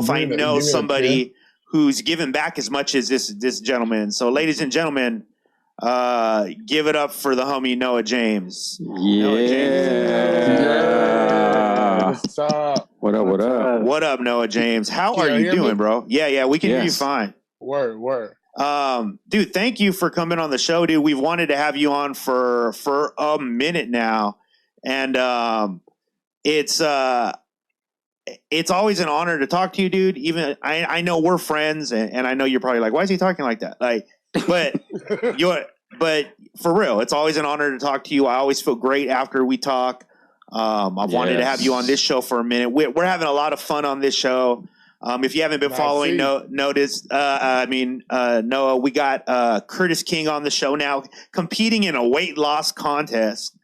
if I know somebody who's given back as much as this gentleman. So, ladies and gentlemen, give it up for the homie Noah James. Yeah. Noah James. What's up? What up? What up, Noah James? How are you doing, bro? Yeah, we can hear you fine. Word. Dude, thank you for coming on the show, dude. We've wanted to have you on for a minute now, and it's always an honor to talk to you, dude. Even I know we're friends, and I know you're probably like, why is he talking like that? Like, but but for real, it's always an honor to talk to you. I always feel great after we talk. I've wanted to have you on this show for a minute. We're having a lot of fun on this show. If you haven't been following, Noah, we got Curtis King on the show now, competing in a weight loss contest.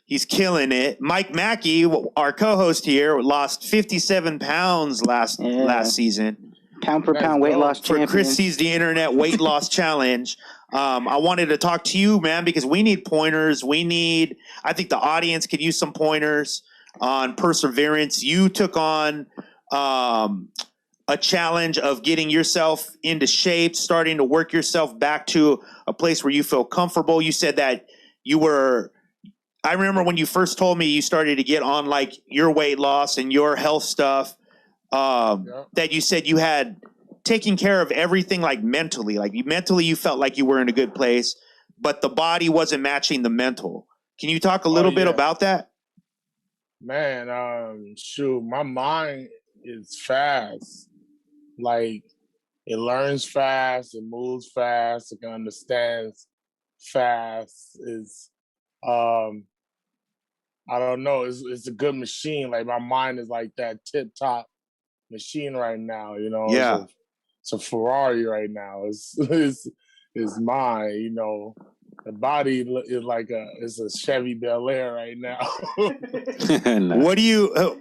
He's killing it. Mike Mackey, our co-host here, lost 57 pounds last season. Pound for pound weight loss champion. For Chris Sees the Internet Weight Loss Challenge. I wanted to talk to you, man, because we need pointers. I think the audience could use some pointers on perseverance. You took on a challenge of getting yourself into shape, starting to work yourself back to a place where you feel comfortable. You said that I remember when you first told me you started to get on like your weight loss and your health stuff, that you said you had taken care of everything like mentally. Like mentally you felt like you were in a good place, but the body wasn't matching the mental. Can you talk a little bit about that? Man, shoot, my mind is fast. Like, it learns fast, it moves fast, it understands fast. I don't know, it's a good machine. Like, my mind is like that tip-top machine right now, you know? Yeah. It's a Ferrari right now. It's mine, you know. The body is like it's a Chevy Bel Air right now. What do you? You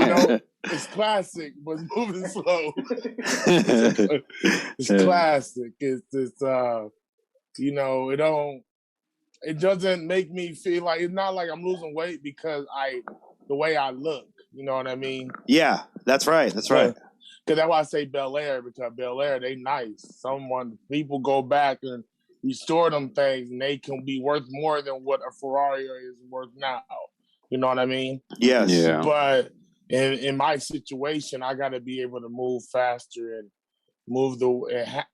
know, it's classic, but it's moving slow. It's classic. It's you know, it doesn't make me feel like, it's not like I'm losing weight because the way I look. You know what I mean? Yeah, that's right. That's right. Because that's why I say Bel Air, because Bel Air, they nice. People go back and restore them things, and they can be worth more than what a Ferrari is worth now. You know what I mean? Yes. Yeah. But in my situation, I got to be able to move faster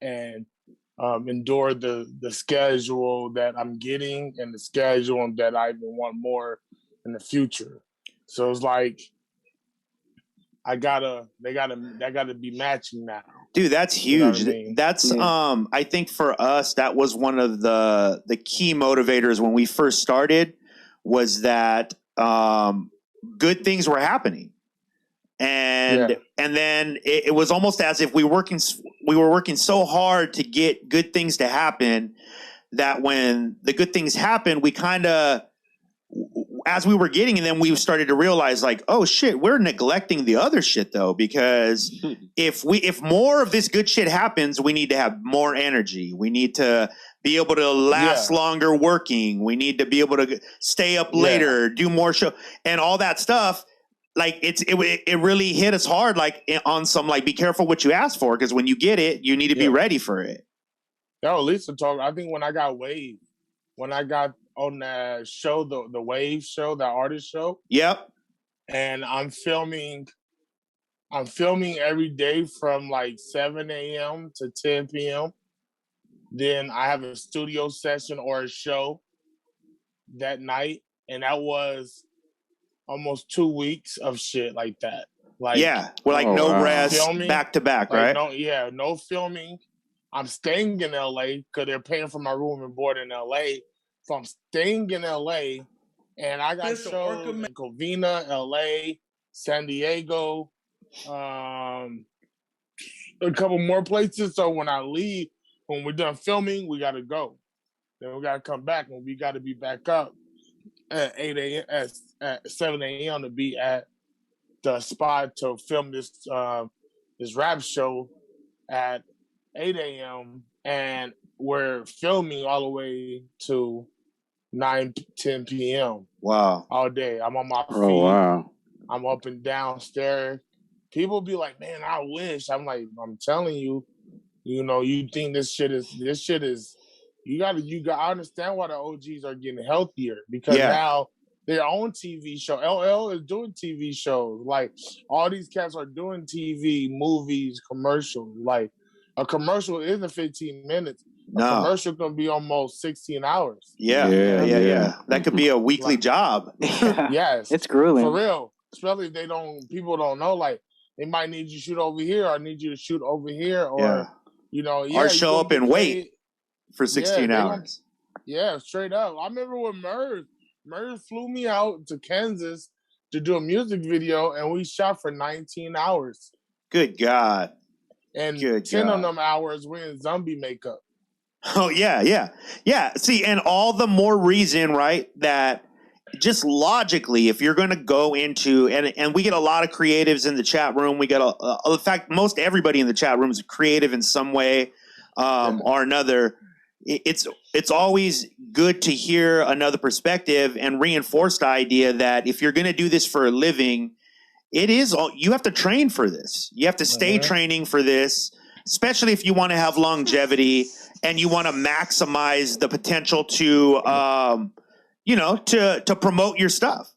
and endure the schedule that I'm getting and the schedule that I even want more in the future. So it's like they gotta be matching now. Dude, that's huge. You know what I mean? That's I think for us that was one of the key motivators when we first started, was that good things were happening. And then it was almost as if we were working so hard to get good things to happen that when the good things happened, we kind of, as we were getting, and then we started to realize like, oh shit, we're neglecting the other shit though, because if more of this good shit happens, we need to have more energy. We need to be able to last longer working. We need to be able to stay up later, do more show, and all that stuff. Like it really hit us hard, like on some like, be careful what you ask for, because when you get it, you need to be ready for it. No, Lisa talked. I think when I got on that show, the Wave show, that artist show. Yep. And I'm filming every day from like 7 a.m. to 10 p.m. Then I have a studio session or a show that night, and that was almost 2 weeks of shit like that. Like, we're like rest, filming, back to back, like, right? No filming. I'm staying in LA because they're paying for my room and board in LA. So I'm staying in LA, and I got shows in Covina, LA, San Diego, a couple more places. So when I leave, when we're done filming, we got to go. Then we got to come back, and we got to be back up at 8 a.m. at 7 a.m. to be at the spot to film this rap show at 8 a.m. and we're filming all the way to 9-10 p.m. Wow. All day. I'm on my feet. Oh, wow. I'm up and downstairs. People be like, man, I wish. I'm like, I'm telling you, you think this shit is, you got I understand why the OGs are getting healthier, because now their own TV show, LL is doing TV shows. Like, all these cats are doing TV, movies, commercials. Like, a commercial isn't 15 minutes. A commercial can be almost 16 hours. Yeah. That could be a weekly job. Yes. It's grueling. For real. Especially if people don't know, like, they might need you to shoot over here, or need you to shoot over here, or, or show up and wait for 16 hours. Straight up. I remember when Merv flew me out to Kansas to do a music video, and we shot for 19 hours. Good God. And 10 of them hours we're in zombie makeup. Oh, yeah. See, and all the more reason, right, that just logically, if you're going to go into, and we get a lot of creatives in the chat room. We get, in fact, most everybody in the chat room is creative in some way or another. It's always good to hear another perspective and reinforce the idea that if you're going to do this for a living, you have to train for this. You have to stay training for this, especially if you want to have longevity and you want to maximize the potential to, to promote your stuff,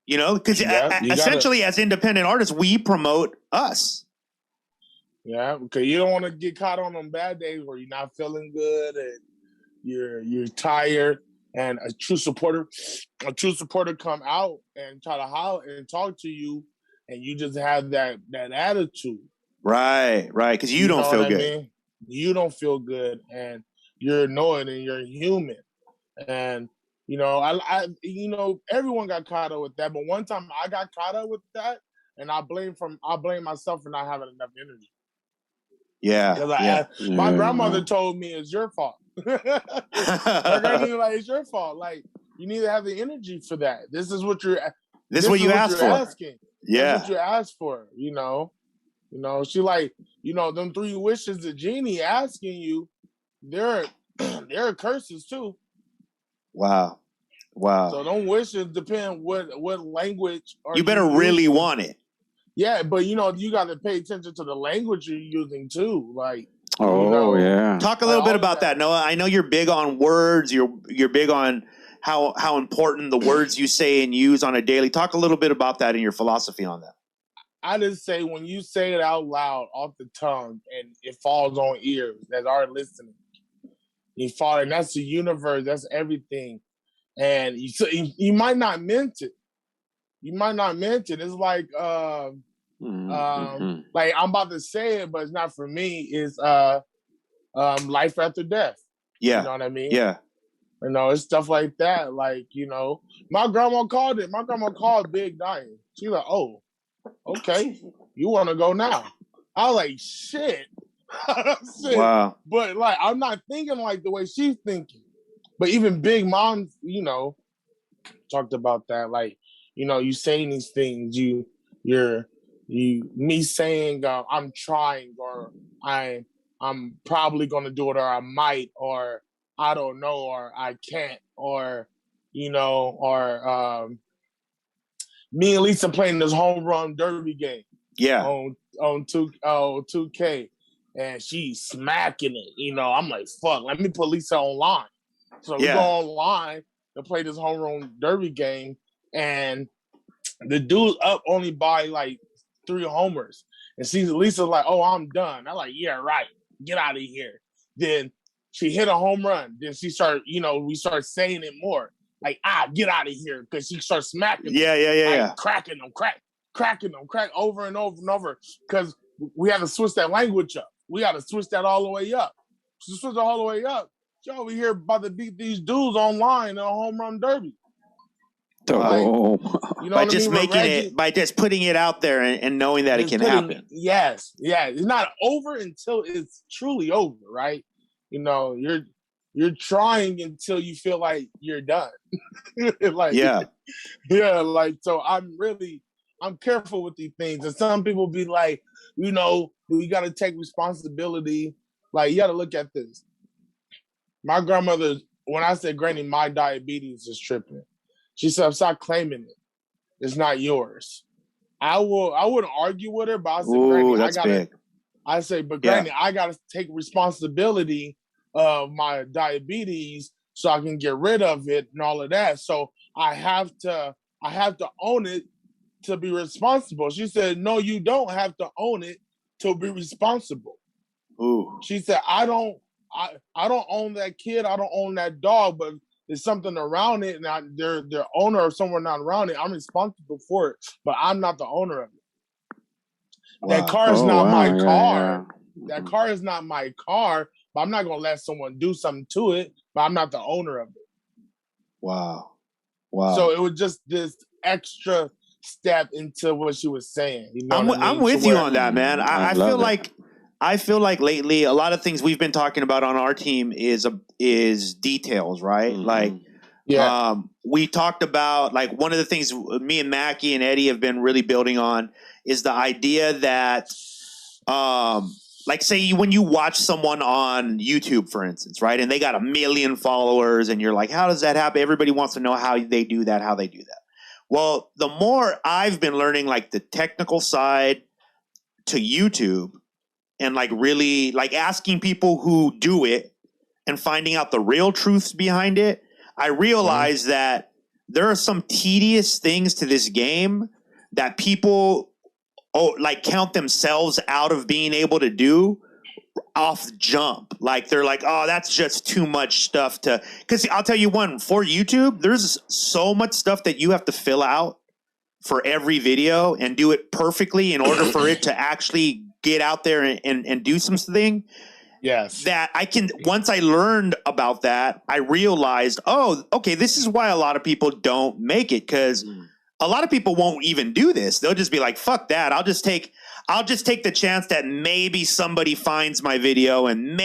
because essentially as independent artists, we promote us. Yeah, because you don't want to get caught on them bad days where you're not feeling good and you're tired, and a true supporter come out and try to holler and talk to you, and you just have that attitude. Right, because you don't feel good. I mean? You don't feel good, and you're annoyed, and you're human, and everyone got caught up with that. But one time I got caught up with that, and I blame myself for not having enough energy. My grandmother told me it's your fault. My grandmother like, it's your fault. Like, you need to have the energy for that. This is what you asked for. Asking. Yeah, that's what you asked for. She like, them 3 wishes the genie asking you, they're curses too. Wow. So them wishes depend what language. You better really want it. Yeah, but you got to pay attention to the language you're using too. Like, talk a little bit about that, Noah. I know you're big on words. You're big on how important the words you say and use on a daily. Talk a little bit about that and your philosophy on that. I just say, when you say it out loud off the tongue and it falls on ears that are listening, and that's the universe. That's everything. And you might not meant it. It's like like, I'm about to say it, but it's not for me. It's life after death. Yeah. You know what I mean? Yeah. It's stuff like that. Like, my grandma called it. My grandma called big dying. She's like, oh, okay, you want to go now? I was like, shit. Wow. But like, I'm not thinking like the way she's thinking. But even Big Mom, talked about that. Like, you saying these things, me saying I'm trying, or I'm probably gonna do it, or I might, or I don't know, or I can't, or me and Lisa playing this home run derby game. Yeah. On 2K, and she's smacking it. I'm like, fuck, let me put Lisa online. So we go online to play this home run derby game, and the dude's up only by like 3 homers. And Lisa's like, oh, I'm done. I'm like, yeah, right. Get out of here. Then she hit a home run. Then she started, we start saying it more. Like, get out of here. Because she starts smacking them. Cracking them, cracking them, over and over and over. Because we had to switch that language up. We got to switch that all the way up. So switch it all the way up. She over here about to beat these dudes online in a home run derby. By just making it, by just putting it out there and knowing that it can happen. Yes. It's not over until it's truly over, right? You're trying until you feel like you're done. So I'm careful with these things. And some people be like, we got to take responsibility. Like, you got to look at this. My grandmother, when I said, Granny, my diabetes is tripping, she said, stop claiming it. It's not yours. I wouldn't argue with her, but I said, Ooh, Granny, that's big. Granny, I gotta take responsibility of my diabetes so I can get rid of it and all of that. So I have to own it to be responsible. She said, no, you don't have to own it to be responsible. Ooh. She said, I don't own that kid, I don't own that dog, but there's something around it, and their owner or someone not around it. I'm responsible for it, but I'm not the owner of it. Wow. That car is not my car. Yeah. That car is not my car, but I'm not gonna let someone do something to it, but I'm not the owner of it. Wow. So it was just this extra step into what she was saying. You know I'm with you on that, man. I feel like lately a lot of things we've been talking about on our team is details, right? Mm-hmm. Like, we talked about, like, one of the things me and Mackie and Eddie have been really building on is the idea that, like, say when you watch someone on YouTube, for instance, right, and they got 1 million followers, and you're like, how does that happen? Everybody wants to know how they do that. Well, the more I've been learning, like, the technical side to YouTube and, like, really, like, asking people who do it and finding out the real truths behind it, I realize that there are some tedious things to this game that people count themselves out of being able to do off jump. Like, they're like, oh, that's just too much stuff to, because I'll tell you one, for YouTube, there's so much stuff that you have to fill out for every video and do it perfectly in order for it to actually get out there and do something. Yes. That once I learned about that, I realized, oh, okay, this is why a lot of people don't make it, because a lot of people won't even do this. They'll just be like, fuck that. I'll just take the chance that maybe somebody finds my video and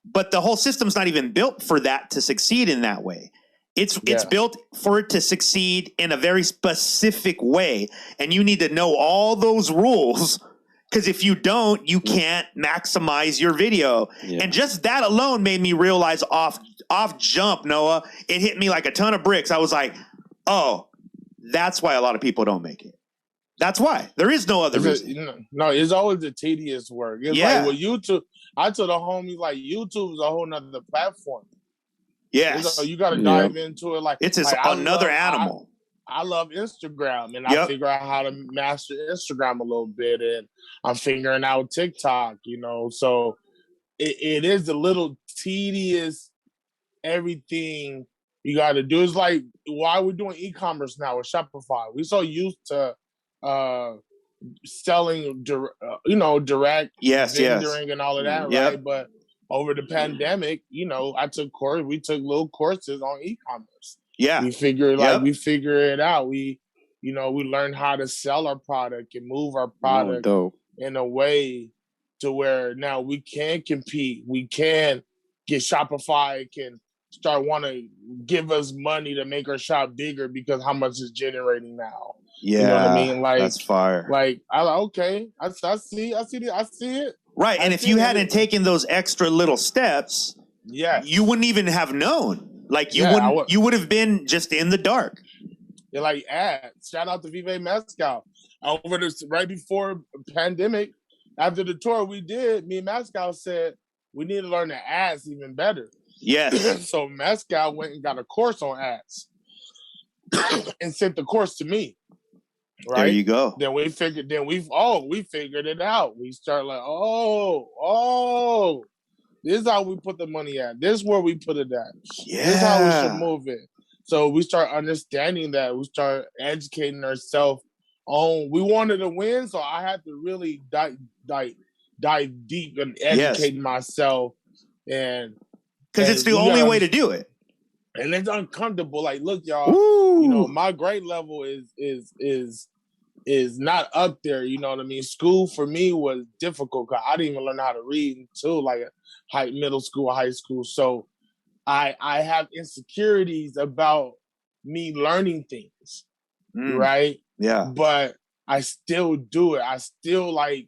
but the whole system's not even built for that to succeed in that way. It's built for it to succeed in a very specific way. And you need to know all those rules, because if you don't, you can't maximize your video. Yeah. And just that alone made me realize off jump, Noah, it hit me like a ton of bricks. I was like, oh, that's why a lot of people don't make it. That's why. There is no other reason. No, it's always the tedious work. It's like with YouTube, I told the homies, like, YouTube is a whole nother platform. Yes. You got to dive into it. Like, it's another animal. I love Instagram, and I figure out how to master Instagram a little bit, and I'm figuring out TikTok, so it is a little tedious, everything you got to do. It's like, why we're doing e-commerce now with Shopify. We're so used to selling, direct vendoring and all of that, right? But over the pandemic, we took little courses on e-commerce. Yeah. We figure it out. We learned how to sell our product and move our product in a way to where now we can compete. We can get Shopify can start want to give us money to make our shop bigger because how much it's generating now. Yeah. You know what I mean? Like, that's fire. Like, I see it. Right. And if you hadn't taken those extra little steps, you wouldn't even have known. Like, you would have been just in the dark. They're like ads. Shout out to Vive Mezcal. Over this right before pandemic, after the tour we did, me and Mezcal said we need to learn the ads even better. Yes. So Mezcal went and got a course on ads and sent the course to me. Right? There you go. Then we figured it out. We start like, this is how we put the money at. This is where we put it at. Yeah. This is how we should move it. So we start understanding that. We start educating ourselves on. We wanted to win, so I had to really dive deep and educate myself. And because it's the only way to do it. And it's uncomfortable. Like, look, y'all, my grade level is not up there. You know what I mean? School for me was difficult because I didn't even learn how to read until like middle school, high school. So I have insecurities about me learning things, right? Yeah. But I still do it. I still like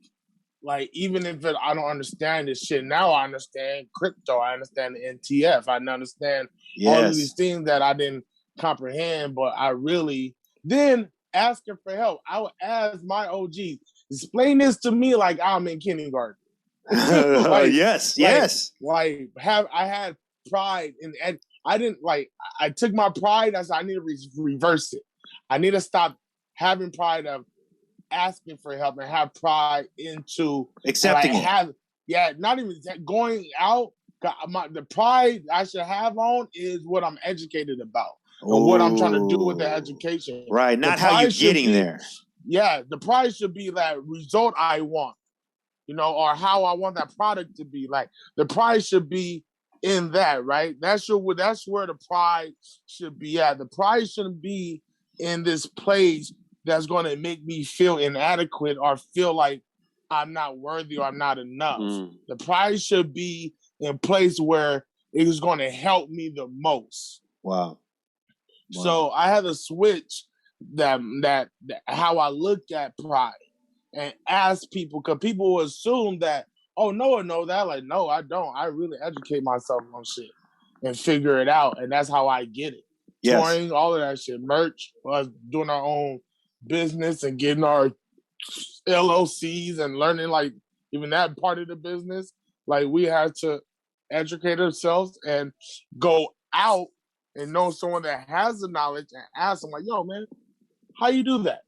even if I don't understand this shit now, I understand crypto. I understand the NTF. I understand all of these things that I didn't comprehend. But I really then asking for help. I would ask my OGs, explain this to me like I'm in kindergarten. Yes. I had pride in, and I didn't like. I took my pride. I said I need to reverse it. I need to stop having pride of asking for help and have pride into accepting it. Not even going out. The pride I should have on is what I'm educated about or what I'm trying to do with the education. Right, not how you're getting there. Yeah, the pride should be that result I want, or how I want that product to be. Like the pride should be in that, right? That's where the pride should be at. The pride shouldn't be in this place that's going to make me feel inadequate or feel like I'm not worthy or I'm not enough. The pride should be in a place where it is going to help me the most. Wow. So I had to switch that how I look at pride and ask people, because people will assume that, oh, Noah know that. Like, no, I don't. I really educate myself on shit and figure it out, and that's how I get it. Yes. Touring, all of that shit, merch, us doing our own business and getting our LLCs and learning like even that part of the business. Like we had to educate ourselves and go out and know someone that has the knowledge and ask them like, yo, man, how you do that?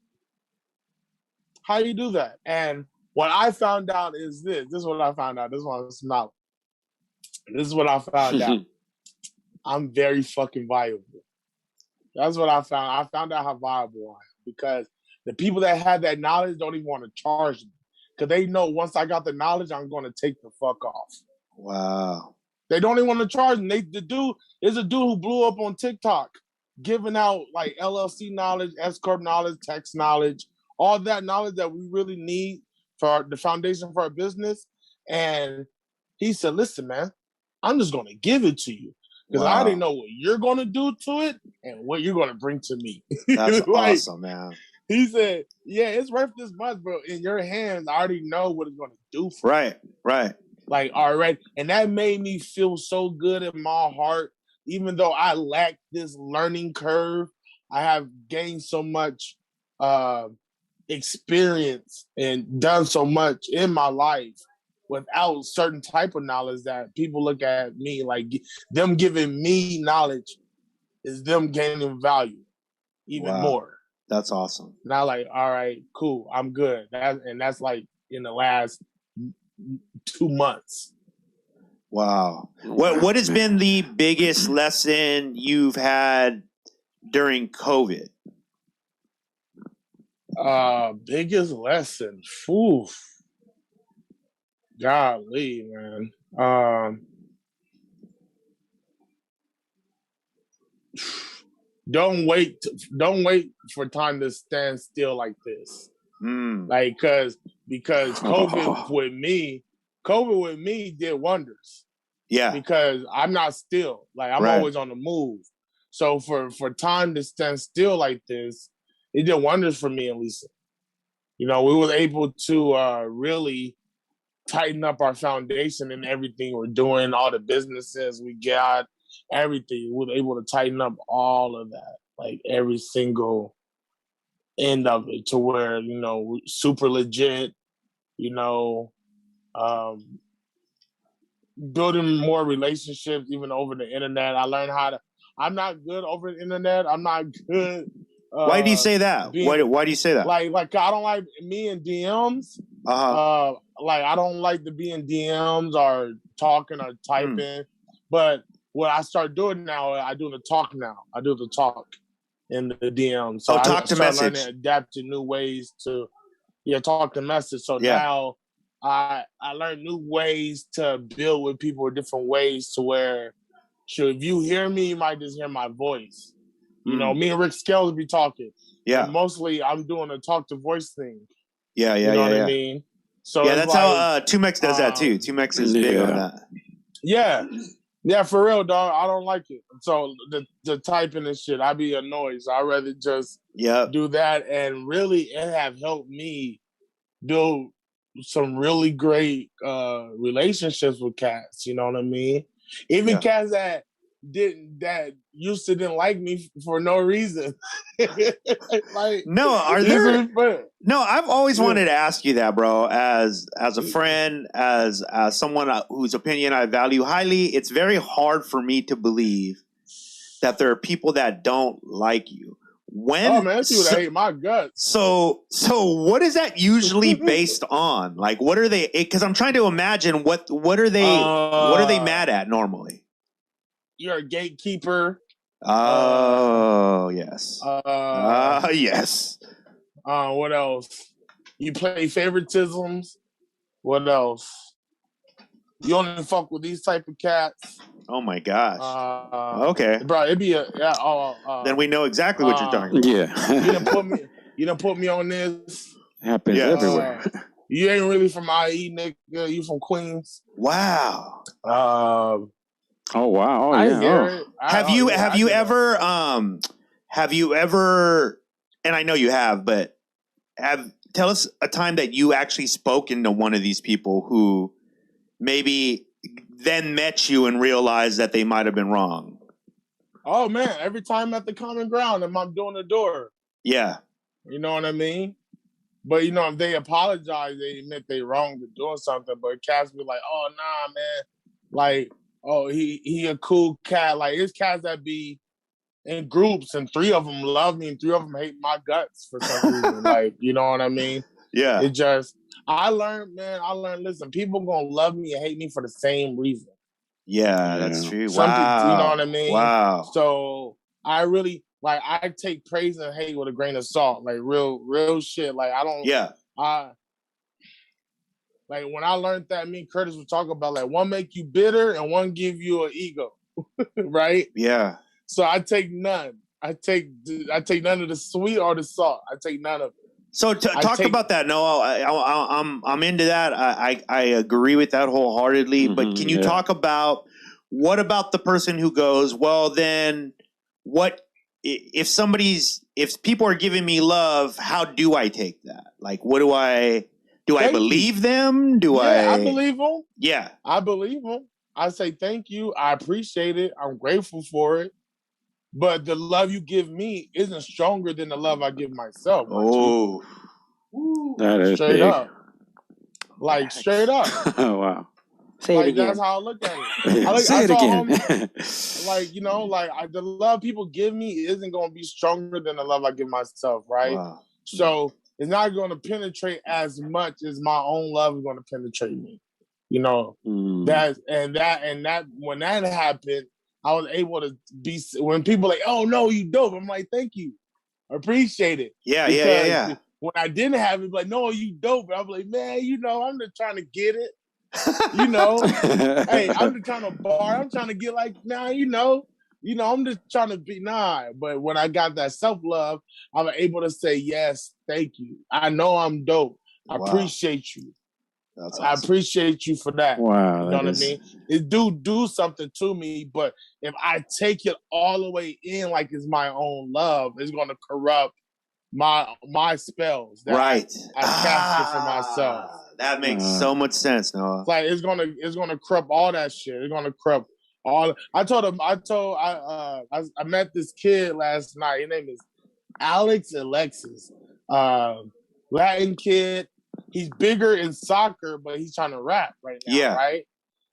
How you do that? And what I found out is this. This is what I found out. This one's knowledge. This is what I found out. I'm very fucking valuable. That's what I found. I found out how valuable I am because the people that have that knowledge don't even want to charge me because they know once I got the knowledge, I'm going to take the fuck off. Wow. They don't even want to charge me. There's a dude who blew up on TikTok giving out like LLC knowledge, S-Corp knowledge, tax knowledge, all that knowledge that we really need for the foundation for our business. And he said, listen, man, I'm just going to give it to you. Because I already know what you're going to do to it and what you're going to bring to me. That's awesome, man. He said, yeah, it's worth this much, bro. In your hands, I already know what it's going to do for you. Right. Like, already. And that made me feel so good in my heart. Even though I lack this learning curve, I have gained so much experience and done so much in my life without certain type of knowledge that people look at me like them giving me knowledge is them gaining value even more. That's awesome. Now, like, all right, cool, I'm good. That's like in the last 2 months. Wow. What has been the biggest lesson you've had during COVID? Biggest lesson. Oof. Golly, man. Don't wait for time to stand still like this. Like, because COVID with me did wonders. Yeah. Because I'm not still. Like, I'm always on the move. So for time to stand still like this, it did wonders for me and Lisa. We were able to really tighten up our foundation and everything we're doing, all the businesses we got, everything. We were able to tighten up all of that, like every single end of it to where, super legit, building more relationships even over the internet. I learned I'm not good over the internet. I'm not good. Why do you say that? Why do you say that? Like I don't like me in DMs. Like I don't like to be in DMs or talking or typing. But what I start doing now, I do the talk now. I do the talk in the DMs. So talk to message. Learning, adapt to new ways to talk to message. So now I learned new ways to build with people, different ways to where, sure, if you hear me, you might just hear my voice. Me and Rick Scales be talking. Yeah. And mostly I'm doing a talk to voice thing. Yeah. You know what I mean? So that's how Tumex does that too. Tumex is big on that. Yeah. Yeah, for real, dog. I don't like it. So the typing and shit, I be annoyed. So I'd rather just do that. And really, it have helped me build some really great relationships with cats. You know what I mean? Even cats that that used to didn't like me for no reason. Like, no, are there? No, I've always wanted to ask you that, bro. As a friend, as someone whose opinion I value highly, it's very hard for me to believe that there are people that don't like you. Oh man, people that hate my guts. So what is that usually based on? Like, what are they? Because I'm trying to imagine what are they mad at normally? You're a gatekeeper. Oh yes. Yes. What else? You play favoritisms. What else? You only fuck with these type of cats. Oh my gosh. Okay, bro, it'd be then we know exactly what you're talking about. Yeah. you done put me on this. Happens everywhere. You ain't really from IE, nigga. You from Queens. Wow. Oh wow! Oh yeah. Have you ever? And I know you have, but tell us a time that you actually spoken to one of these people who maybe then met you and realized that they might have been wrong. Oh man! Every time at the common ground, and I'm doing the door. Yeah. You know what I mean? But you know, if they apologize, they admit they wrong for doing something. But cats be like, "Oh nah, man," like. Oh, he a cool cat. Like, it's cats that be in groups, and 3 of them love me, and 3 of them hate my guts for some reason. Like, you know what I mean? Yeah. It just, I learned, listen, people gonna love me and hate me for the same reason. Yeah, that's true. Some wow. people, you know what I mean? Wow. So, I really, like, I take praise and hate with a grain of salt. Like, real shit. Like, I don't, like, when I learned that, me and Curtis would talk about, like, one make you bitter and one give you an ego, right? Yeah. So I take none. I take none of the sweet or the salt. I take none of it. So talk about that, Noah. I'm into that. I agree with that wholeheartedly. But can you talk about what about the person who goes, well, then what if people are giving me love? How do I take that? Like, what do I? Do I believe them? I believe them. Yeah. I believe them. I say thank you. I appreciate it. I'm grateful for it. But the love you give me isn't stronger than the love I give myself. Oh. That is straight big. up. Like, straight up. Oh, wow. Say it again. That's how I look at it. Say it again. Like, you know, like the love people give me isn't going to be stronger than the love I give myself, right? Wow. So it's not going to penetrate as much as my own love is going to penetrate me. You know, that when that happened, I was able to be, when people like, oh no, you dope. I'm like, thank you. I appreciate it. Yeah. When I didn't have it, like, no, you dope. I'm like, man, you know, I'm just trying to get it. You know, hey, I'm just trying to bar. I'm trying to get like, nah, you know, I'm just trying to be But when I got that self-love, I'm able to say, yes, thank you. I know I'm dope. I appreciate you. That's awesome. I appreciate you for that. Wow. You know what I mean? It do something to me, but if I take it all the way in like it's my own love, it's gonna corrupt my spells that I capture for myself. That makes so much sense, Noah. Like it's gonna corrupt all that shit. It's gonna corrupt all. I met this kid last night. His name is Alex Alexis, Latin kid. He's bigger in soccer, but he's trying to rap right now, right?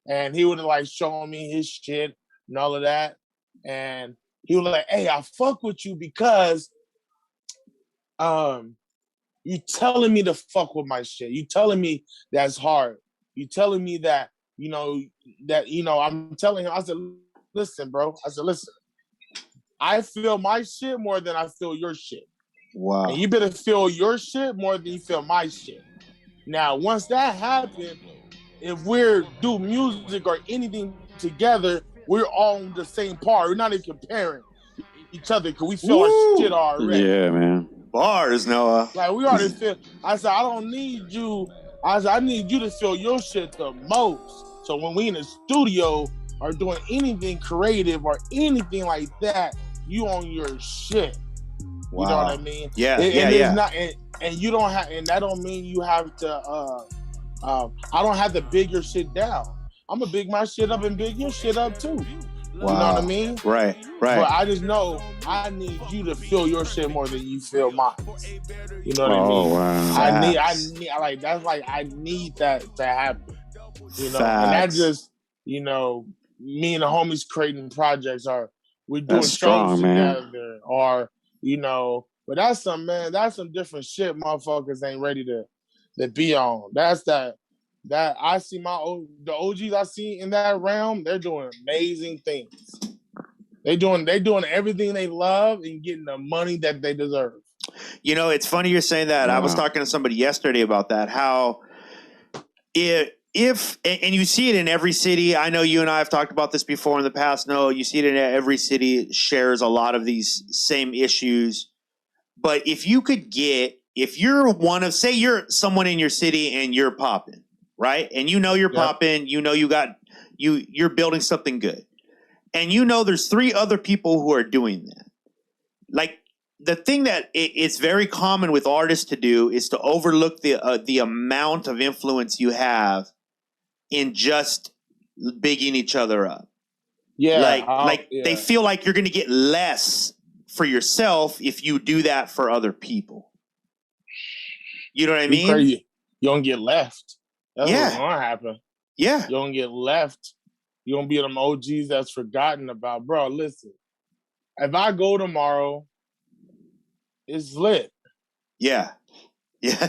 And he would like showing me his shit and all of that. And he was like, hey, I fuck with you because you telling me to fuck with my shit. You telling me that's hard. You telling me that, I'm telling him, I said, listen, bro. I feel my shit more than I feel your shit. Wow. And you better feel your shit more than you feel my shit. Now, once that happens, if we're do music or anything together, we're on the same par. We're not even comparing each other because we feel our shit already. Yeah, man. Bars, Noah. Like, we already feel. I said, I don't need you. I said, I need you to feel your shit the most. So when we in the studio or doing anything creative or anything like that, you on your shit. Wow. You know what I mean? Yeah, It's not, and you don't have, and that don't mean you have to. I don't have to big your shit down. I'm gonna big my shit up and big your shit up too. Wow. You know what I mean? Right. But I just know I need you to feel your shit more than you feel mine. You know what I mean? Wow. I need like that's like I need that to happen. You know, and that just, you know, me and the homies creating projects we're doing shows together, or you know, but that's some different shit motherfuckers ain't ready to be on. That's that I see the OGs I see in that realm, they're doing amazing things. They doing everything they love and getting the money that they deserve. You know, it's funny you're saying that. Wow. I was talking to somebody yesterday about that, how if you see it in every city. I know you and I have talked about this before in the past. No, you see it in every city, shares a lot of these same issues. But if you're say you're someone in your city and you're popping, right? And you know you're popping, you know you're building something good. And you know there's 3 other people who are doing that. Like, the thing that it's very common with artists to do is to overlook the amount of influence you have in just bigging each other up. Yeah. They feel like you're going to get less for yourself if you do that for other people. You know what I mean? Crazy. You don't get left. That's what's going to happen. Yeah. You don't get left. You don't be them OGs that's forgotten about. Bro, listen. If I go tomorrow, it's lit. Yeah. Yeah.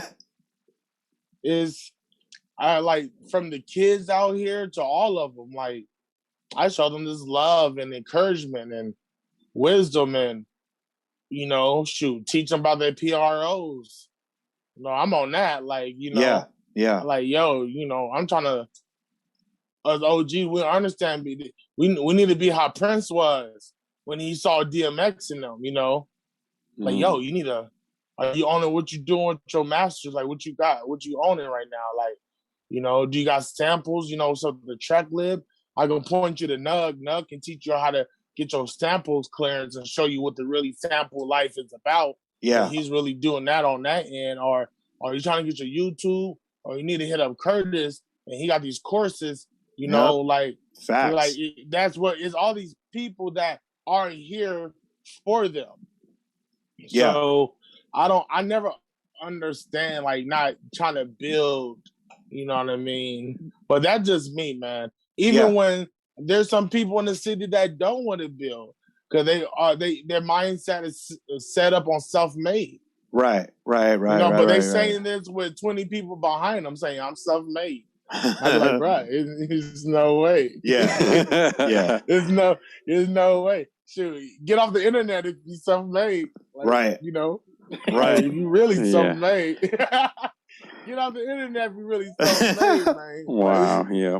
I like, from the kids out here to all of them, like, I show them this love and encouragement and wisdom and, you know, teach them about their PROs. You know, I'm on that. Like, you know, like, yo, you know, I'm trying to, as OG, we understand, we need to be how Prince was when he saw DMX in them, you know? Like, yo, you need to, are you owning what you doing with your masters? Like, what you got, what you owning right now? Like, you know, do you got samples? You know, so the track lib, I can point you to Nug can teach you how to get your samples clearance and show you what the really sample life is about. Yeah. And he's really doing that on that end. Or are you trying to get your YouTube? Or you need to hit up Curtis and he got these courses, you know, like, facts. Like, that's what is all these people that are here for them. Yeah. So I never understand, like, not trying to build, you know what I mean? But that's just me, man. Even when there's some people in the city that don't want to build because their mindset is set up on self-made. Right. You know, but they saying this with 20 people behind them saying I'm self-made. I'd be like, bro, there's no way. Yeah. Yeah. There's no way. Shoot, get off the internet if you self-made. Like, right. You know? Right. Like, if you really self-made. Get off the internet if you really self-made, man. Wow, like, yeah.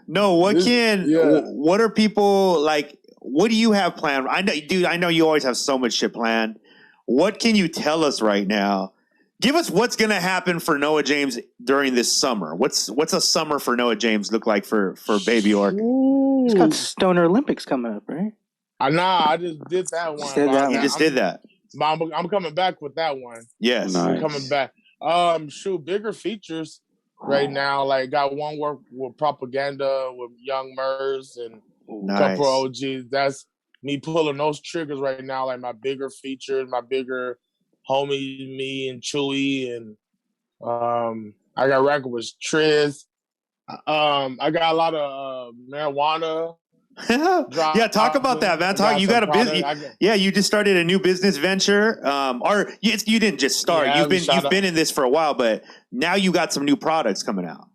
No, what are people like, what do you have planned? I know you always have so much shit planned. What can you tell us right now? Give us what's going to happen for Noah James during this summer. What's a summer for Noah James look like for Baby Orc? He's got Stoner Olympics coming up, right? I just did that one. You just did that. I'm coming back with that one. Yes. Nice. I'm coming back. Bigger features right now. Like, got one work with Propaganda with Young Murs and a couple of OGs. That's me pulling those triggers right now. Like, my bigger features, my bigger homie, me and Chewy, and I got record with Triz. I got a lot of marijuana. Yeah, talk about that, man. You got a business. You just started a new business venture. Or you didn't just start. You've been in this for a while, but now you got some new products coming out.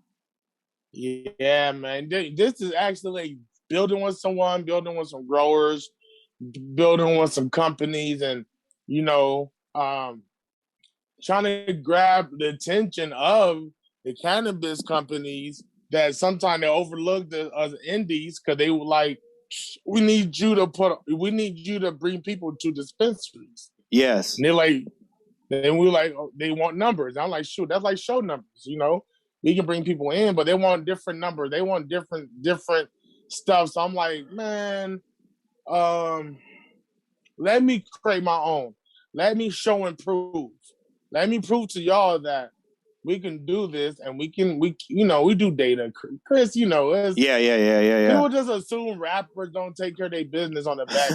Yeah, man. This is actually building with someone, building with some growers, building with some companies, and you know, trying to grab the attention of the cannabis companies that sometimes they overlook as indies because they were like, we need you to bring people to dispensaries. Yes. And they're like, and we like, they want numbers. I'm like, shoot, that's like show numbers, you know? We can bring people in, but they want different numbers. They want different stuff. So I'm like, man, let me create my own. Let me show and prove. Let me prove to y'all that we can do this, and we do data. Chris, it's, yeah. People just assume rappers don't take care of their business on the back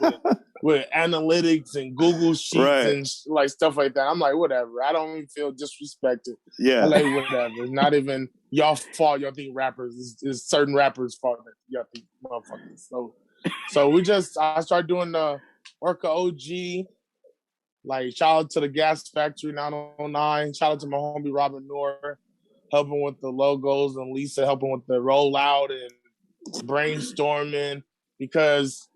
end with analytics and Google Sheets and like stuff like that. I'm like, whatever. I don't even feel disrespected. Yeah. I like whatever. It's not even y'all fault. Y'all think rappers is certain rappers' fault. Y'all think motherfuckers. So I started doing the Orca OG. Like, shout out to the Gas Factory 909. Shout out to my homie Robin Noor, helping with the logos, and Lisa helping with the rollout and brainstorming, because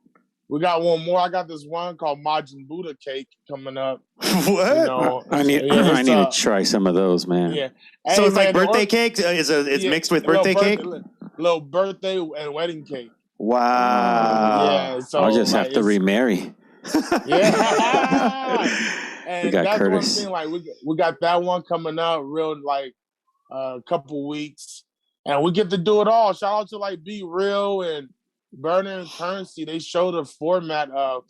we got one more. I got this one called Majin Buddha Cake coming up. What? I need to try some of those, man. Yeah. So it's like birthday cake? It's mixed with birthday cake? Little birthday and wedding cake. Wow. Yeah. So I'll just have to remarry. Yeah. And we got that's Curtis. one thing, like we got that one coming up real like a couple weeks, and we get to do it all. Shout out to like Be Real and Burner and Currency. They show the format of,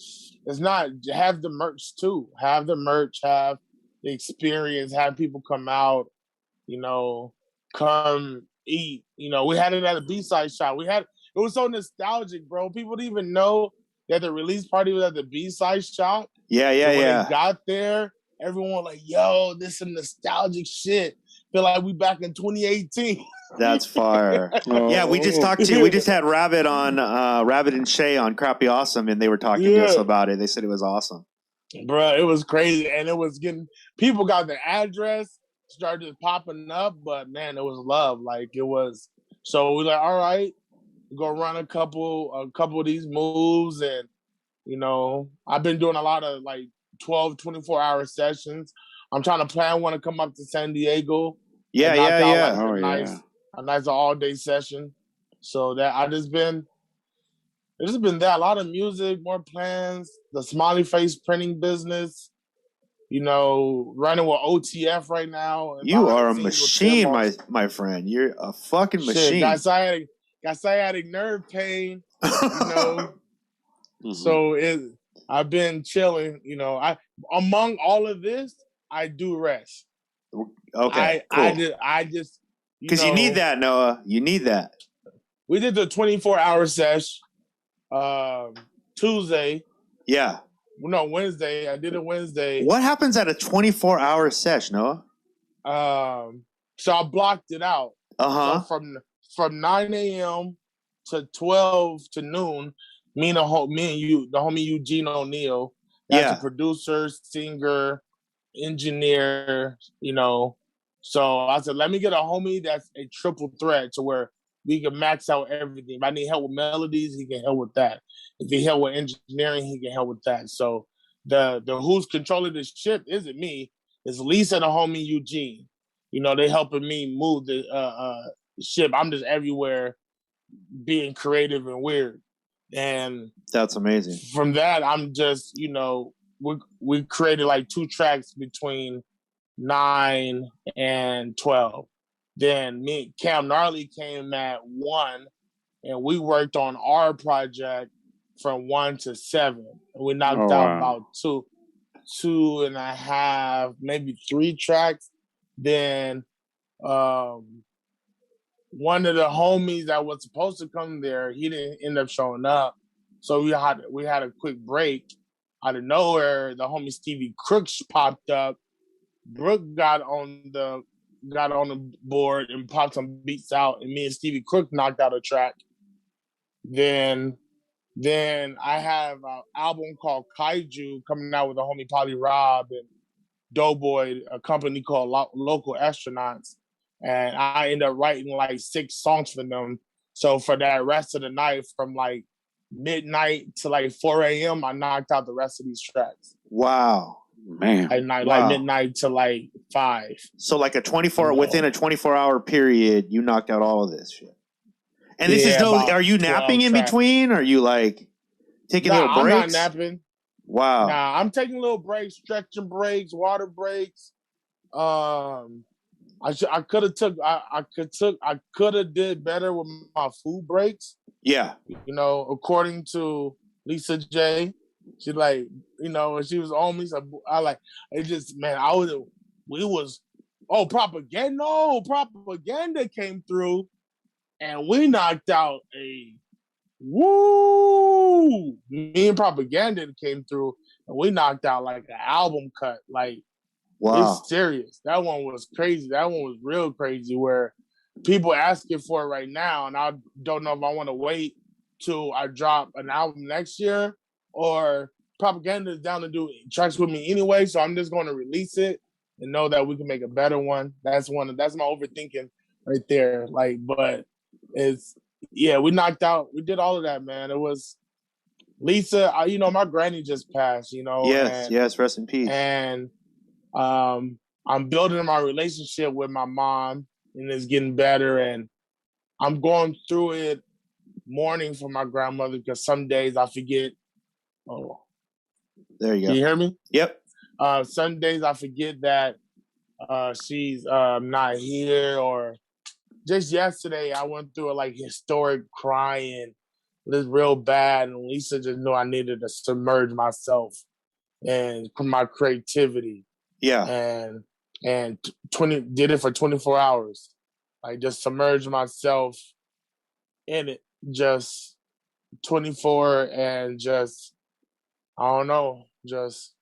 it's not, have the merch too. Have the merch, have the experience, have people come out, come eat. We had it at a B-side shop. It was so nostalgic, bro. People didn't even know that the release party was at the B-side shop. Yeah. When they got there, everyone was like, yo, this is some nostalgic shit. Feel like we back in 2018. That's fire. Yeah, we just had Rabbit and Shay on Crappy Awesome, and they were talking to us about it. They said it was awesome. Bro, it was crazy. And it was people got the address, started just popping up, but man, it was love. Like, it was, so we're like, all right, go run a couple of these moves. And, I've been doing a lot of like 12, 24-hour sessions. I'm trying to plan one to come up to San Diego. Yeah. A nice all-day session. So that it's just been that, a lot of music, more plans, the smiley face printing business, running with OTF right now. You are a machine, my friend. You're a fucking machine. Got sciatic nerve pain, Mm-hmm. So I've been chilling, among all of this, I do rest. Okay, cool. I just because you need that, Noah. You need that. We did the 24-hour sesh Tuesday. Yeah. No, Wednesday. I did it Wednesday. What happens at a 24-hour sesh, Noah? So I blocked it out. Uh-huh. So from 9 a.m. to 12 to noon, me and the homie Eugene O'Neill, that's a producer, singer, engineer, So I said, let me get a homie that's a triple threat to where we can max out everything. If I need help with melodies, he can help with that. If he help with engineering, he can help with that. So the who's controlling this ship isn't me. It's Lisa and the homie Eugene. They helping me move the ship. I'm just everywhere being creative and weird. And that's amazing. From that, I'm just, we created like 2 tracks between 9 and 12. Then me, Cam Gnarly came at 1, and we worked on our project from 1 to 7. And we knocked out about 2.5, maybe 3 tracks. Then one of the homies that was supposed to come there, he didn't end up showing up. So we had a quick break. Out of nowhere, the homie Stevie Crooks popped up. Brooke got on the board and popped some beats out, and me and Stevie Crook knocked out a track. Then I have an album called Kaiju coming out with the homie Polly Rob and Doughboy, a company called Local Astronauts, and I ended up writing like 6 songs for them. So for that rest of the night, from like midnight to like 4 a.m., I knocked out the rest of these tracks. Wow. Man. Like midnight to like 5. So like within a 24-hour period, you knocked out all of this shit. And this is are you napping in between? Or are you like taking little breaks? I'm not napping. Wow. Nah, I'm taking little breaks, stretching breaks, water breaks. I could have did better with my food breaks. Yeah. According to Lisa J, she like, she was on me. So I like, it just, man, we was Oh, propaganda! No, propaganda came through, and we knocked out a woo. Me and propaganda came through, and we knocked out like an album cut. Like, Wow. it's serious. That one was crazy. That one was real crazy. Where people asking for it right now, and I don't know if I want to wait till I drop an album next year, or propaganda is down to do tracks with me anyway. So I'm just going to release it and know that we can make a better one. That's my overthinking right there. Like, but we knocked out. We did all of that, man. It was Lisa. My granny just passed. Yes. Rest in peace. And I'm building my relationship with my mom, and it's getting better. And I'm going through it mourning for my grandmother because some days I forget. Oh, there you go. Can you hear me? Yep. Some days I forget that she's not here. Or just yesterday, I went through a historic crying. It was real bad, and Lisa just knew I needed to submerge myself and my creativity. Yeah. And did it for 24 hours. Like, just submerge myself in it, just 24, and just, I don't know, just,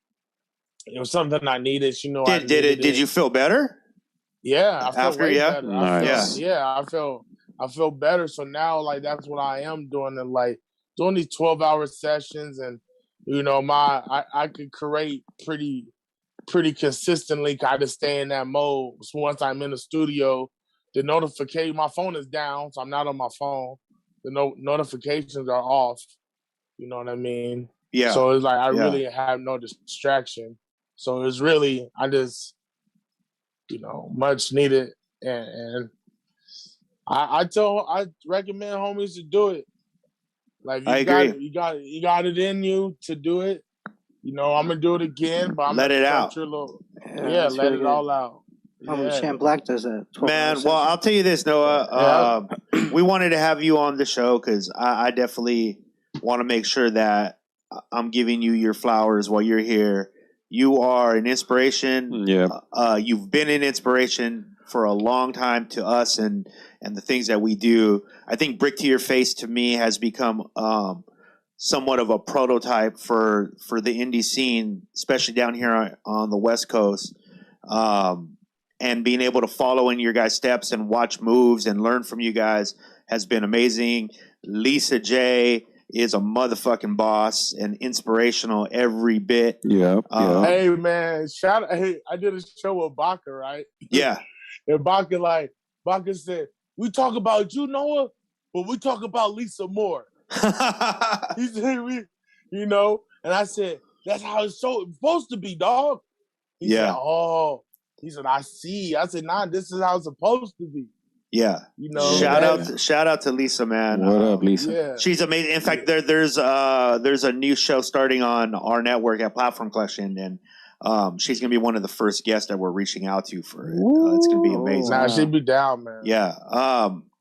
it was something I needed. Did you feel better? Yeah, I feel After, way yeah? better. Nice. I feel better. So now, that's what I am doing, and doing these 12-hour sessions, and I could create pretty consistently. I just stay in that mode. So once I'm in the studio, the notification, my phone is down, so I'm not on my phone. The notifications are off. You know what I mean? Yeah. So it's like I really have no distraction. So it's really, I just, much needed. And I recommend homies to do it. Like, I agree. you got it in you to do it. I'm gonna do it again, but I'm let gonna it out. Let it all out. Sham Black does that. Man, well, I'll tell you this, Noah. We wanted to have you on the show because I definitely want to make sure that I'm giving you your flowers while you're here. You are an inspiration. Yeah. You've been an inspiration for a long time to us and the things that we do. I think Brick to Your Face to me has become somewhat of a prototype for the indie scene, especially down here on the West Coast. And being able to follow in your guys' steps and watch moves and learn from you guys has been amazing. Lisa J is a motherfucking boss and inspirational every bit. Yeah. Hey, man, I did a show with Baca, right? Yeah. And Baca said, we talk about you, Noah, but we talk about Lisa more. He said, and I said, that's how it's supposed to be, dog. He said, oh. He said, I see. I said, nah, this is how it's supposed to be. Yeah. Shout out to Lisa, man. What up, Lisa? Yeah. She's amazing. In fact, there's a new show starting on our network at Platform Collection, and she's gonna be one of the first guests that we're reaching out to for it. It's gonna be amazing. Nah, she'd be down, man. Yeah.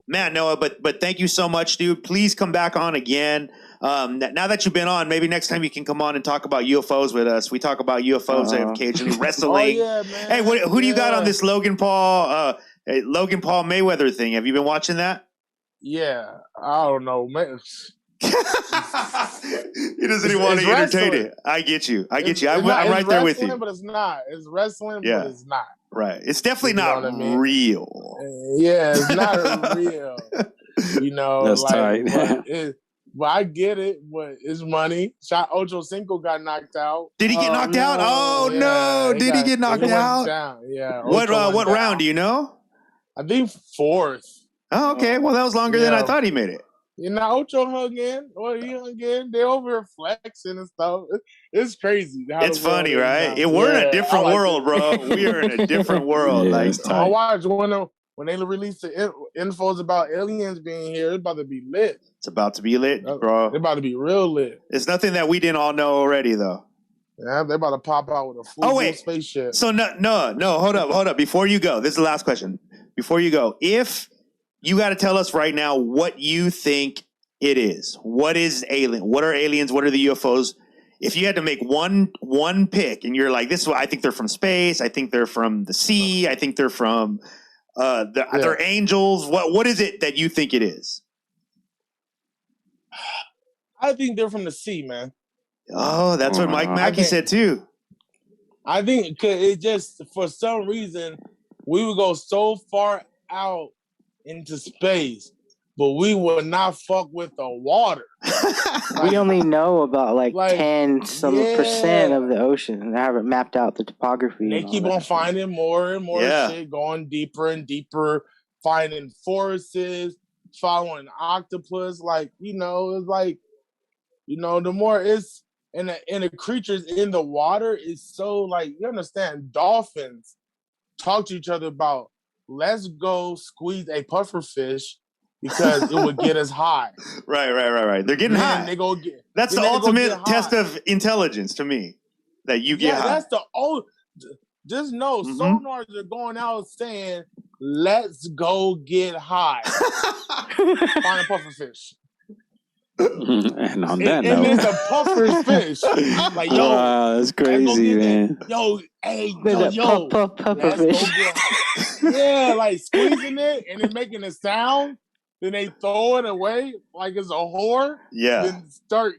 Man, Noah, but thank you so much, dude. Please come back on again. Now that you've been on, maybe next time you can come on and talk about UFOs with us. We talk about UFOs occasionally, wrestling. Oh, yeah, man. Hey, who do you got on this Logan Paul Mayweather thing? Have you been watching that? Yeah, I don't know, man. He doesn't even want to entertain it. I get you. I'm right there with you. But it's not. It's wrestling, but it's not. Right. It's definitely not real. Yeah, it's not real. That's tight. But I get it, but it's money. Ocho Cinco got knocked out. Did he get knocked out? Oh, yeah, no. Did he get knocked out? Down. Yeah. What round do you know? I think 4th. Oh, okay. Well, that was longer than I thought he made it. Ocho hung in. Well, he hung in. They over here flexing and stuff. It's crazy. It's funny, right? We're in a different world, bro. We are in a different world. I watched when they released the infos about aliens being here. It's about to be lit. It's about to be lit, bro. It's about to be real lit. It's nothing that we didn't all know already, though. Yeah, they're about to pop out with a full spaceship. So no, hold up. Before you go, this is the last question. Before you go, if you got to tell us right now what you think it is. What is alien? What are aliens? What are the UFOs? if you had to make one pick, and you're like, this, I think they're from space. I think they're from the sea. I think they're from they're angels. What is it that you think it is? I think they're from the sea, man. Oh, that's what Mike Mackey said too. I think it just, for some reason, we would go so far out into space, but we would not fuck with the water. We only know about like 10% of the ocean, and I haven't mapped out the topography. They keep on finding more and more shit, going deeper and deeper, finding forests, following octopus. Like, it's like, the more it's, and the creatures in the water is so, like, you understand, dolphins talk to each other about, let's go squeeze a puffer fish because it would get us high. Right. They're getting high. That's the ultimate test of intelligence to me, that you get high. That's the old. Just know, sonars are going out saying, let's go get high. Find a puffer fish. And on that note, and it's a puffer fish. Like, yo, wow, that's crazy, man. Yo, hey, yo, puffer fish. Yeah, like squeezing it and then making a sound. Then they throw it away like it's a whore. Yeah. Then start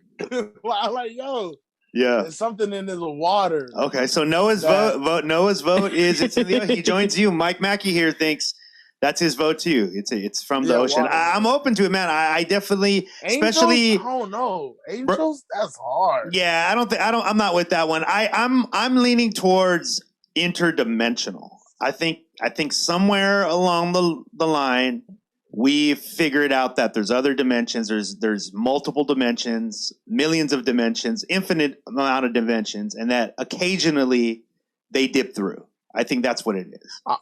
like, yo. Yeah. There's something in the water. Okay, so Noah's vote is he joins you. Mike Mackey here thinks that's his vote too. It's from the ocean. I'm open to it, man. I definitely, Angels? especially. I don't know. Angels? That's hard. Yeah, I'm not with that one. I'm leaning towards interdimensional. I think somewhere along the line we figured out that there's other dimensions. There's multiple dimensions, millions of dimensions, infinite amount of dimensions, and that occasionally they dip through. I think that's what it is. I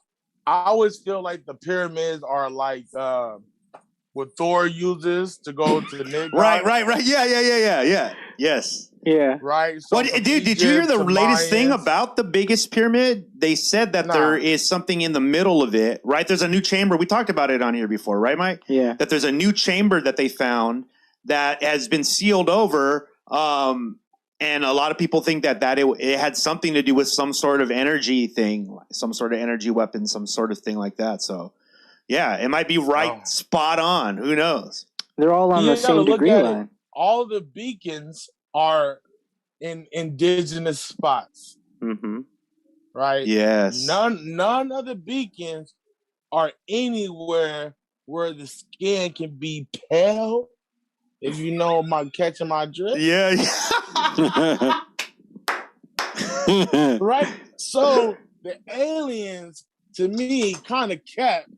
always feel like the pyramids are like what Thor uses to go to Midgard. Right. Yeah. Yes. Yeah. Right. So did you hear the latest thing about the biggest pyramid? They said that there is something in the middle of it, right? There's a new chamber. We talked about it on here before, right, Mike? Yeah. That there's a new chamber that they found that has been sealed over. And a lot of people think that it had something to do with some sort of energy thing, some sort of energy weapon, some sort of thing like that. So, yeah, it might be spot on. Who knows? They're all on the same degree line. All the beacons are in indigenous spots. Mm-hmm. Right? Yes. None of the beacons are anywhere where the skin can be pale. If you know catching my drift. Yeah. Right? So the aliens, to me, kind of kept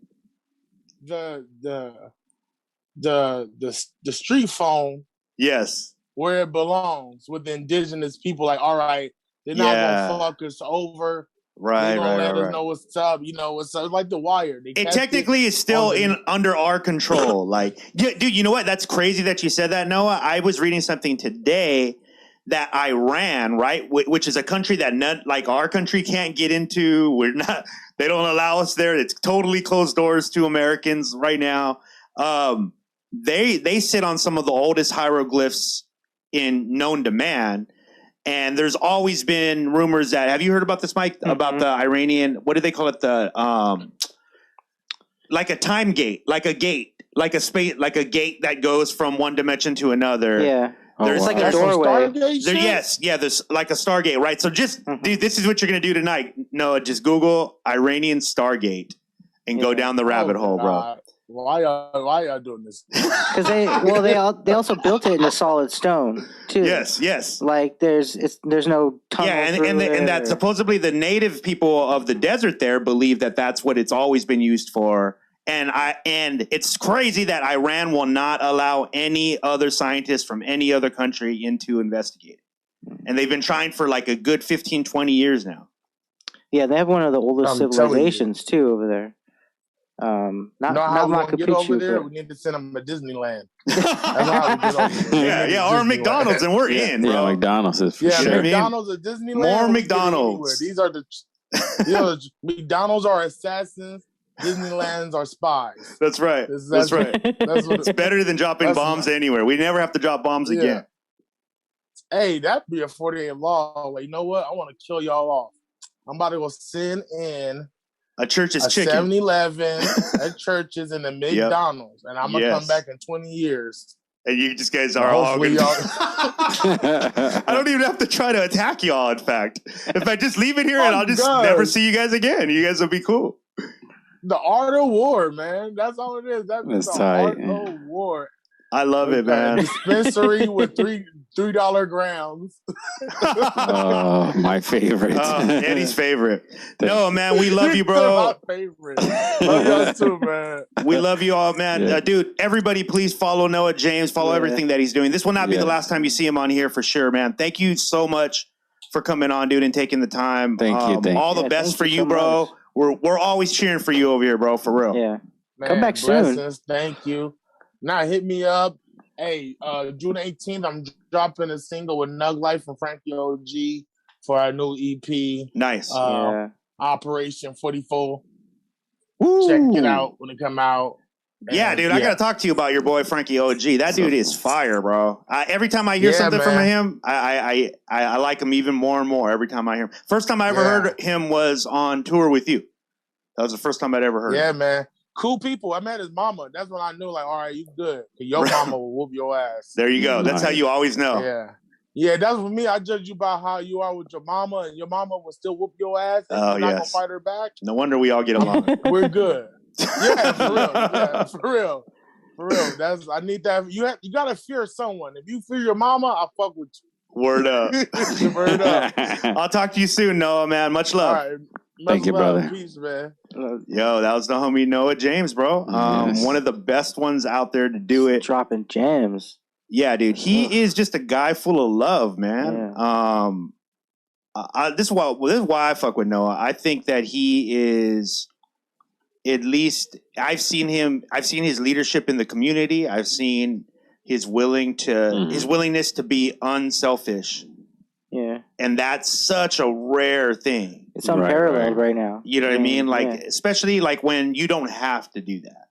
the street phone. Yes. Where it belongs with the indigenous people. Like, all right, they're not gonna fuck us over. Right. They're gonna let us know what's up. What's up? Like the Wire. It technically is still under our control. Like, dude, you know what? That's crazy that you said that, Noah. I was reading something today that Iran, right, which is a country that like our country can't get into. They don't allow us there. It's totally closed doors to Americans right now. They sit on some of the oldest hieroglyphs known to man. And there's always been rumors that, have you heard about this, Mike? Mm-hmm. About the Iranian, what do they call it? Like a time gate, like a gate, like a space, like a gate that goes from one dimension to another. Yeah. There's like a doorway. There's like a Stargate, right? So dude, this is what you're going to do tonight. Noah, just Google Iranian Stargate and go down the rabbit hole, bro. Why y'all doing this? Because they also built it in a solid stone too. Yes. Like there's no tunnel. Yeah, and that supposedly the native people of the desert there believe that that's what it's always been used for. And it's crazy that Iran will not allow any other scientists from any other country in to investigate it. And they've been trying for like a good 15, 20 years now. Yeah, they have one of the oldest civilizations too over there. Not Machu Picchu, get over there. We need to send them to Disneyland. That's how we get over there. Yeah, or McDonald's, and we're in, bro. Yeah, McDonald's is for sure. McDonald's or Disneyland. More McDonald's. These are McDonald's are assassins. Disneylands are spies. That's right. That's right. It's better than dropping bombs anywhere. We never have to drop bombs again. Hey, that'd be a 48 law. Like, you know what? I want to kill y'all off. I'm about to go send in a church's a chicken. 7-Eleven, a church's, and a McDonald's, and I'm gonna come back in 20 years. And you just guys are all gonna... I don't even have to try to attack y'all. In fact, if I just leave it here and I'll just never see you guys again, you guys will be cool. The art of war, man. That's all it is. That's the art of war. I love it, man. Dispensary with $3 grams. Oh, my favorite. Eddie's favorite. No, man, we love you, bro. My favorite. Love y'all too, man. We love you all, man. Dude, everybody, please follow Noah James. Follow everything that he's doing. This will not be the last time you see him on here for sure, man. Thank you so much for coming on, dude, and taking the time. Thank you. All the best for you, bro. We're always cheering for you over here, bro. For real. Yeah. Man, come back soon. Thank you. Now hit me up. Hey, June 18th, I'm dropping a single with Nug Life and Frankie OG for our new EP. Nice. Operation 44. Woo. Check it out when it come out. Yeah, dude, I gotta talk to you about your boy Frankie OG. That dude is fire, bro. Every time I hear something from him, I like him even more and more every time I hear him. First time I ever heard him was on tour with you. That was the first time I'd ever heard him. Yeah, man. Cool people. I met his mama. That's when I knew, like, all right, you good. Your mama will whoop your ass. There you go. That's how you always know. Yeah. Yeah, that's for me. I judge you by how you are with your mama, and your mama will still whoop your ass, and you're not going to fight her back. No wonder we all get along. We're good. Yeah, for real. Yeah, for real. For real. I need that. You gotta fear someone. If you fear your mama, I'll fuck with you. Word up. Word up. I'll talk to you soon, Noah, man. Much love. All right. Thank you, brother. Peace, man. Yo, that was the homie Noah James, bro. One of the best ones out there to do it. Dropping gems. Yeah, dude. He is just a guy full of love, man. This is why I fuck with Noah. I think that he is, at least I've seen his leadership in the community. I've seen his willingness to be unselfish. Yeah. And that's such a rare thing. It's unparalleled right now. You know what I mean? Like, especially like when you don't have to do that.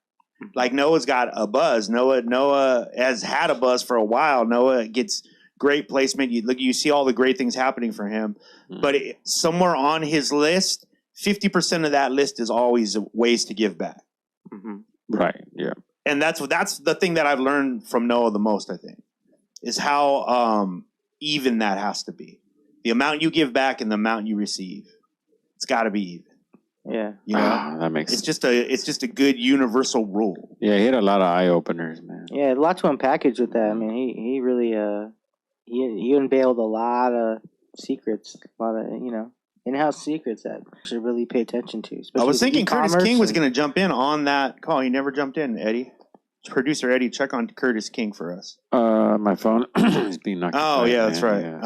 Like Noah's got a buzz. Noah has had a buzz for a while. Noah gets great placement. You see all the great things happening for him. But somewhere on his list, 50% of that list is always ways to give back. Right. Yeah. And that's the thing that I've learned from Noah the most, I think, is how even that has to be. The amount you give back and the amount you receive. It's got to be even. Yeah. You know? That makes sense. It's just a good universal rule. Yeah, he had a lot of eye openers, man. Yeah, a lot to unpackage with that. I mean, he really he unveiled a lot of secrets, a lot of, in-house secrets that you should really pay attention to. I was thinking Curtis King was going to jump in on that call. He never jumped in, Eddie. Producer Eddie, check on Curtis King for us. My phone is being knocked. Oh, yeah, that's right.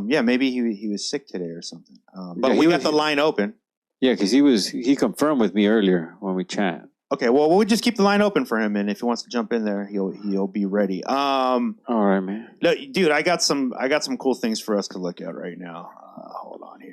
Yeah, maybe he was sick today or something. But we got the line open. Yeah, because he confirmed with me earlier when we chat. Okay, well, we'll just keep the line open for him, and if he wants to jump in there, he'll be ready. All right, man. Look, dude, I got some cool things for us to look at right now. Hold on here.